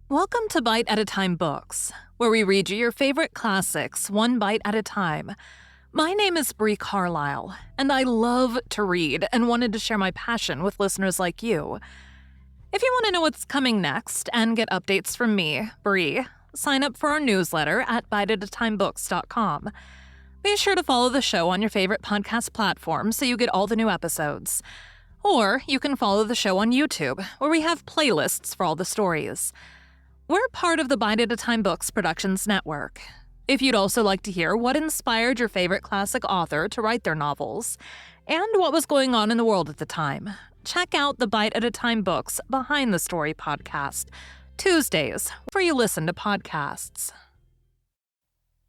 Welcome to Bite at a Time Books, where we read you your favorite classics one bite at a time. My name is Bree Carlile, and I love to read and wanted to share my passion with listeners like you. If you want to know what's coming next and get updates from me, Bree, sign up for our newsletter at biteatatimebooks.com. Be sure to follow the show on your favorite podcast platform so you get all the new episodes. Or you can follow the show on YouTube, where we have playlists for all the stories. We're part of the Bite at a Time Books Productions Network. If you'd also like to hear what inspired your favorite classic author to write their novels, and what was going on in the world at the time, check out the Bite at a Time Books Behind the Story podcast, Tuesdays, where you listen to podcasts.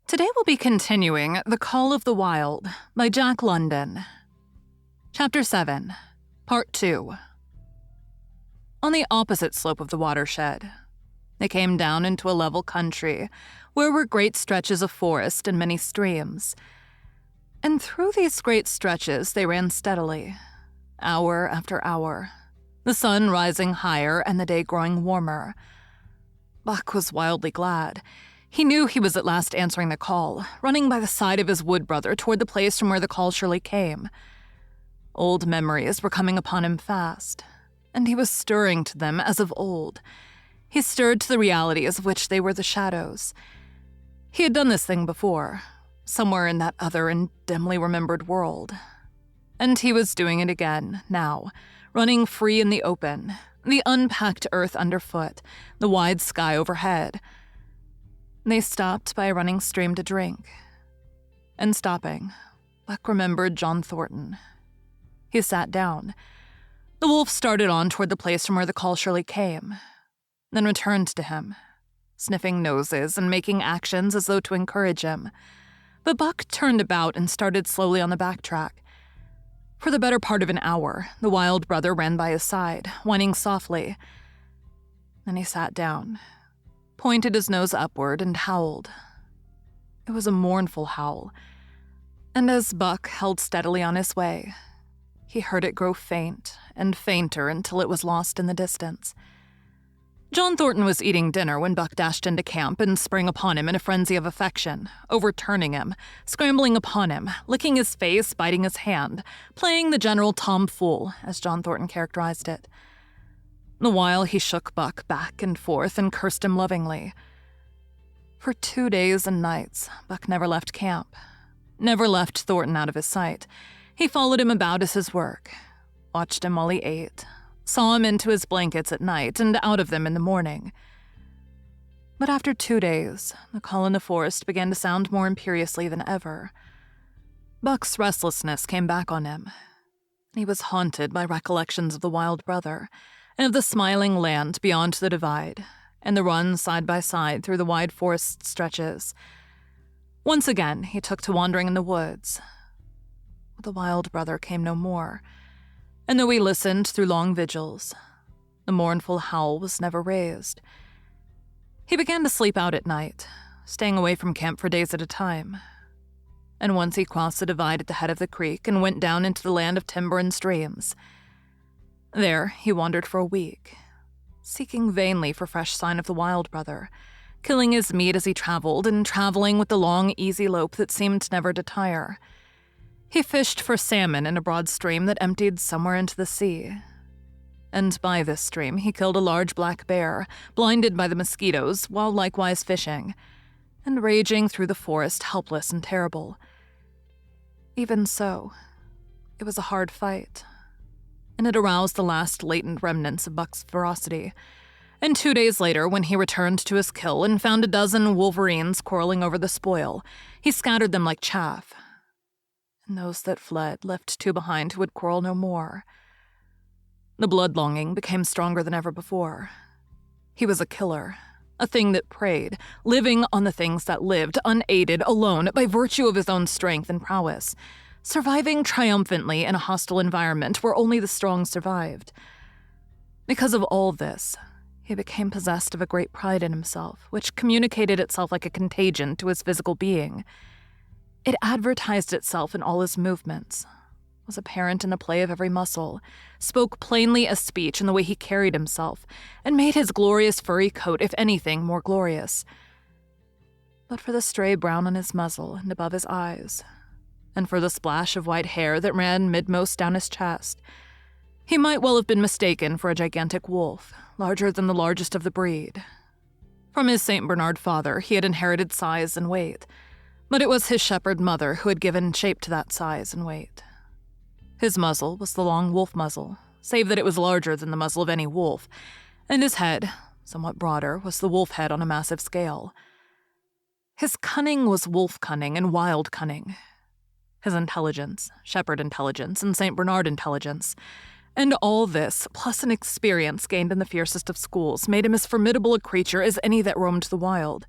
Today we'll be continuing The Call of the Wild by Jack London. Chapter 7, Part 2. On the opposite slope of the watershed, they came down into a level country where were great stretches of forest and many streams. And through these great stretches they ran steadily, hour after hour, the sun rising higher and the day growing warmer. Buck was wildly glad. He knew he was at last answering the call, running by the side of his wood brother toward the place from where the call surely came. Old memories were coming upon him fast, and he was stirring to them as of old. He stirred to the realities of which they were the shadows. He had done this thing before, somewhere in that other and dimly remembered world. And he was doing it again, now, running free in the open, the unpacked earth underfoot, the wide sky overhead. They stopped by a running stream to drink. And stopping, Buck remembered John Thornton. He sat down. The wolf started on toward the place from where the call surely came, then returned to him, sniffing noses and making actions as though to encourage him. But Buck turned about and started slowly on the backtrack. For the better part of an hour, the wild brother ran by his side, whining softly. Then he sat down, pointed his nose upward, and howled. It was a mournful howl, and as Buck held steadily on his way, he heard it grow faint and fainter until it was lost in the distance. John Thornton was eating dinner when Buck dashed into camp and sprang upon him in a frenzy of affection, overturning him, scrambling upon him, licking his face, biting his hand, playing the general tomfool, as John Thornton characterized it. The while he shook Buck back and forth and cursed him lovingly. For 2 days and nights, Buck never left camp, never left Thornton out of his sight. He followed him about as his work, watched him while he ate, saw him into his blankets at night and out of them in the morning. But after 2 days, the call in the forest began to sound more imperiously than ever. Buck's restlessness came back on him. He was haunted by recollections of the wild brother, and of the smiling land beyond the divide, and the run side by side through the wide forest stretches. Once again he took to wandering in the woods. But the wild brother came no more, and though he listened through long vigils, the mournful howl was never raised. He began to sleep out at night, staying away from camp for days at a time. And once he crossed the divide at the head of the creek and went down into the land of timber and streams. There he wandered for a week, seeking vainly for fresh sign of the wild brother, killing his meat as he traveled and traveling with the long, easy lope that seemed never to tire. He fished for salmon in a broad stream that emptied somewhere into the sea. And by this stream he killed a large black bear, blinded by the mosquitoes, while likewise fishing, and raging through the forest helpless and terrible. Even so, it was a hard fight, and it aroused the last latent remnants of Buck's ferocity. And 2 days later, when he returned to his kill and found a dozen wolverines quarreling over the spoil, he scattered them like chaff. And those that fled left 2 behind who would quarrel no more. The blood-longing became stronger than ever before. He was a killer, a thing that preyed, living on the things that lived, unaided, alone, by virtue of his own strength and prowess, surviving triumphantly in a hostile environment where only the strong survived. Because of all this, he became possessed of a great pride in himself, which communicated itself like a contagion to his physical being. It advertised itself in all his movements, was apparent in the play of every muscle, spoke plainly as speech in the way he carried himself, and made his glorious furry coat, if anything, more glorious. But for the stray brown on his muzzle and above his eyes, and for the splash of white hair that ran midmost down his chest, he might well have been mistaken for a gigantic wolf, larger than the largest of the breed. From his St. Bernard father, he had inherited size and weight, but it was his shepherd mother who had given shape to that size and weight. His muzzle was the long wolf muzzle, save that it was larger than the muzzle of any wolf, and his head, somewhat broader, was the wolf head on a massive scale. His cunning was wolf cunning and wild cunning. His intelligence, shepherd intelligence, and St. Bernard intelligence, and all this, plus an experience gained in the fiercest of schools, made him as formidable a creature as any that roamed the wild.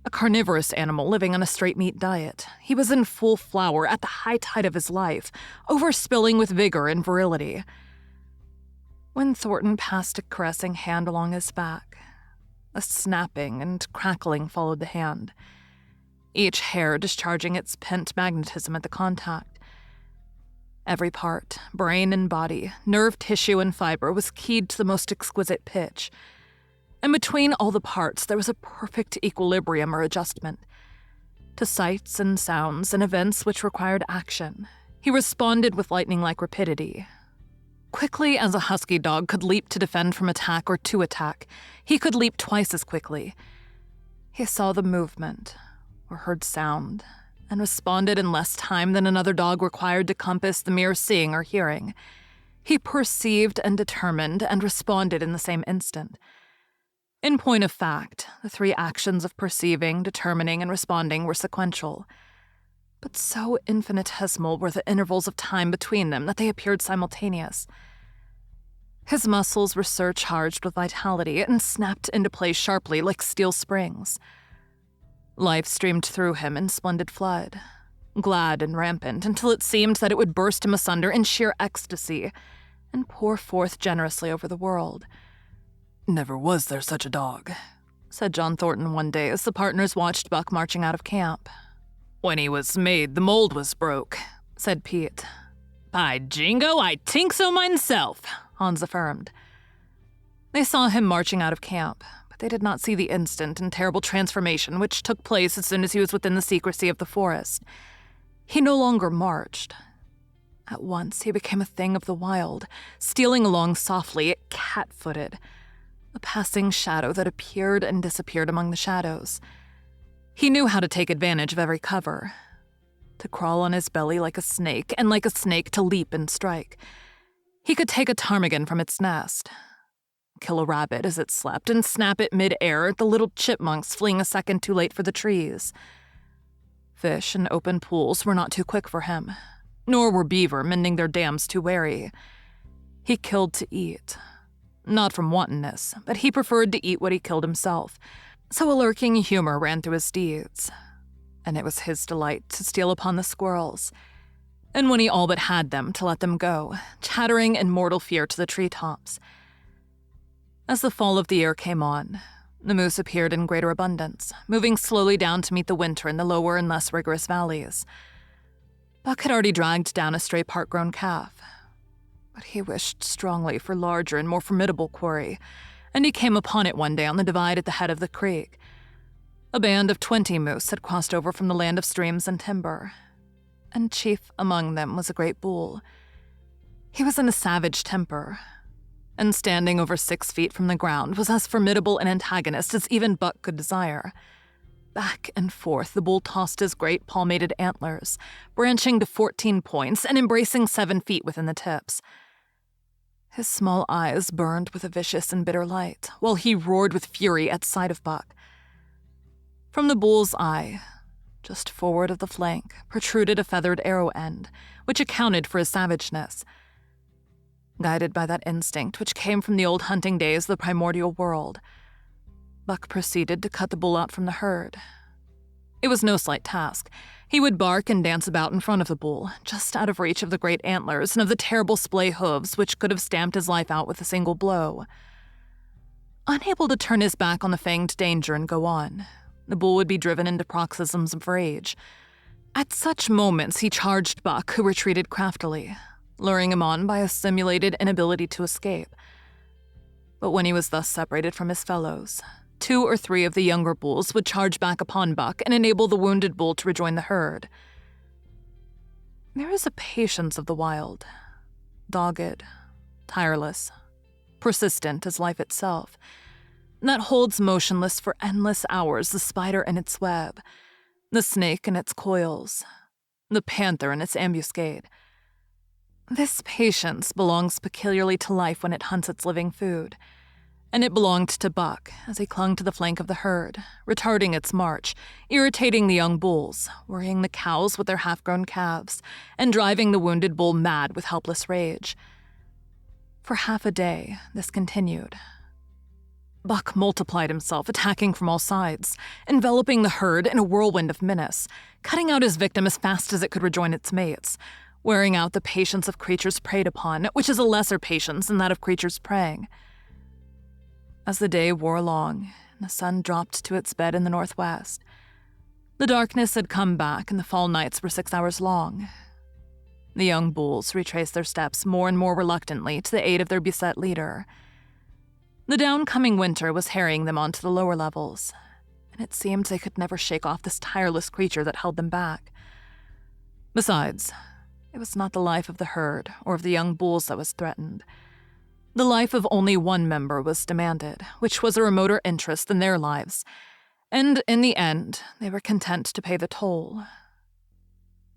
A carnivorous animal living on a straight meat diet, he was in full flower at the high tide of his life, overspilling with vigor and virility. When Thornton passed a caressing hand along his back, a snapping and crackling followed the hand, each hair discharging its pent magnetism at the contact. Every part, brain and body, nerve tissue and fiber, was keyed to the most exquisite pitch. And between all the parts, there was a perfect equilibrium or adjustment. To sights and sounds and events which required action, he responded with lightning-like rapidity. Quickly as a husky dog could leap to defend from attack or to attack, he could leap twice as quickly. He saw the movement, or heard sound, and responded in less time than another dog required to compass the mere seeing or hearing. He perceived and determined and responded in the same instant. In point of fact, the three actions of perceiving, determining, and responding were sequential, but so infinitesimal were the intervals of time between them that they appeared simultaneous. His muscles were surcharged with vitality and snapped into place sharply like steel springs. Life streamed through him in splendid flood, glad and rampant, until it seemed that it would burst him asunder in sheer ecstasy and pour forth generously over the world. "Never was there such a dog," said John Thornton one day as the partners watched Buck marching out of camp. "When he was made, the mold was broke," said Pete. "By jingo, I tink so myself," Hans affirmed. They saw him marching out of camp, but they did not see the instant and terrible transformation which took place as soon as he was within the secrecy of the forest. He no longer marched. At once he became a thing of the wild, stealing along softly, cat-footed, a passing shadow that appeared and disappeared among the shadows. He knew how to take advantage of every cover, to crawl on his belly like a snake, and like a snake to leap and strike. He could take a ptarmigan from its nest, kill a rabbit as it slept, and snap it mid-air, the little chipmunks fleeing a second too late for the trees. Fish in open pools were not too quick for him, nor were beaver mending their dams too wary. He killed to eat, not from wantonness, but he preferred to eat what he killed himself, so a lurking humor ran through his deeds, and it was his delight to steal upon the squirrels, and when he all but had them, to let them go, chattering in mortal fear to the treetops. As the fall of the year came on, the moose appeared in greater abundance, moving slowly down to meet the winter in the lower and less rigorous valleys. Buck had already dragged down a stray part-grown calf, but he wished strongly for larger and more formidable quarry, and he came upon it one day on the divide at the head of the creek. A band of 20 moose had crossed over from the land of streams and timber, and chief among them was a great bull. He was in a savage temper, and standing over 6 feet from the ground was as formidable an antagonist as even Buck could desire. Back and forth the bull tossed his great palmated antlers, branching to 14 points and embracing 7 feet within the tips. His small eyes burned with a vicious and bitter light, while he roared with fury at sight of Buck. From the bull's eye, just forward of the flank, protruded a feathered arrow end, which accounted for his savageness. Guided by that instinct which came from the old hunting days of the primordial world, Buck proceeded to cut the bull out from the herd. It was no slight task. He would bark and dance about in front of the bull, just out of reach of the great antlers and of the terrible splay hooves which could have stamped his life out with a single blow. Unable to turn his back on the fanged danger and go on, the bull would be driven into paroxysms of rage. At such moments, he charged Buck, who retreated craftily, luring him on by a simulated inability to escape. But when he was thus separated from his fellows, 2 or 3 of the younger bulls would charge back upon Buck and enable the wounded bull to rejoin the herd. There is a patience of the wild, dogged, tireless, persistent as life itself, that holds motionless for endless hours the spider in its web, the snake in its coils, the panther in its ambuscade. This patience belongs peculiarly to life when it hunts its living food, and it belonged to Buck as he clung to the flank of the herd, retarding its march, irritating the young bulls, worrying the cows with their half-grown calves, and driving the wounded bull mad with helpless rage. For half a day, this continued. Buck multiplied himself, attacking from all sides, enveloping the herd in a whirlwind of menace, cutting out his victim as fast as it could rejoin its mates, wearing out the patience of creatures preyed upon, which is a lesser patience than that of creatures preying. As the day wore along, and the sun dropped to its bed in the northwest, the darkness had come back and the fall nights were 6 hours long. The young bulls retraced their steps more and more reluctantly to the aid of their beset leader. The downcoming winter was harrying them onto the lower levels, and it seemed they could never shake off this tireless creature that held them back. Besides, it was not the life of the herd or of the young bulls that was threatened. The life of only one member was demanded, which was a remoter interest than their lives, and in the end, they were content to pay the toll.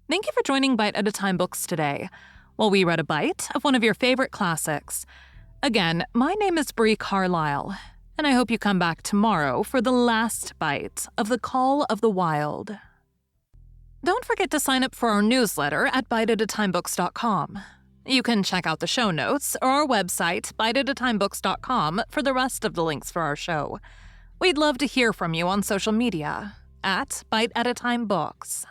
Thank you for joining Bite at a Time Books today, while we read a bite of one of your favorite classics. Again, my name is Bree Carlile, and I hope you come back tomorrow for the last bite of The Call of the Wild. Don't forget to sign up for our newsletter at biteatatimebooks.com. You can check out the show notes or our website, biteatatimebooks.com, for the rest of the links for our show. We'd love to hear from you on social media at Bite at a Time Books.